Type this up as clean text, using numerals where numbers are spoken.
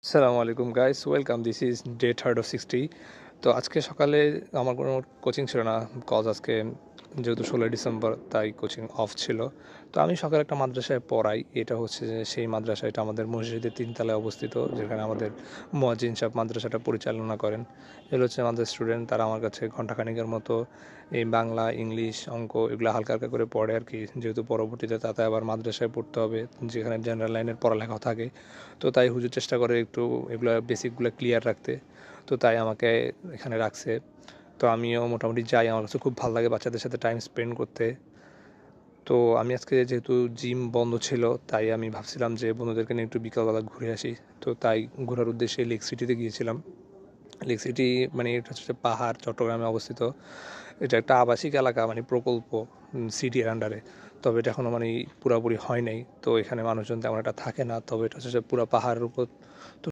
আসসালামু আলাইকুম guys, welcome. This is day third of 60। তো আজকে সকালে আমার কোনো কোচিং ছিল না, কজ আজকে যেহেতু 16 ডিসেম্বর তাই কোচিং অফ ছিল। তো আমি সকালে একটা মাদ্রাসায় পড়াই। এটা হচ্ছে যে সেই মাদ্রাসা, এটা আমাদের মসজিদের 3 তলায় অবস্থিত, যেখানে আমাদের মুয়াজ্জিন সাহেব মাদ্রাসাটা পরিচালনা করেন। এগুলো হচ্ছে আমাদের স্টুডেন্ট, তারা আমার কাছে ঘন্টাখানিকের মতো এই বাংলা, ইংলিশ, অঙ্ক এগুলো হালকা হালকা করে পড়ে আর কি, যেহেতু পরবর্তীতে তাতে আবার মাদ্রাসায় পড়তে হবে, যেখানে জেনারেল লাইনের পড়ালেখা থাকে। তো তাই হুজুর চেষ্টা করে একটু এগুলা বেসিকগুলো ক্লিয়ার রাখতে। তো তাই আমাকে এখানে রাখছে। তো আমিও মোটামুটি যাই, আমার কাছে খুব ভালো লাগে বাচ্চাদের সাথে টাইম স্পেন্ড করতে। তো আমি আজকে যেহেতু জিম বন্ধ ছিল, তাই আমি ভাবছিলাম যে বন্ধুদেরকে নিয়ে একটু বিকালবেলা ঘুরে আসি। তো তাই ঘোরার উদ্দেশ্যে লেক সিটিতে গিয়েছিলাম। লেক সিটি মানে এটা হচ্ছে পাহাড়, চট্টগ্রামে অবস্থিত। এটা একটা আবাসিক এলাকা, মানে প্রকল্প সিটির আন্ডারে। তবে এটা এখনও মানে পুরাপুরি হয় নাই, তো এখানে মানুষজন তেমন একটা থাকে না। তবে এটা হচ্ছে যে পুরা পাহাড়ের উপর। তো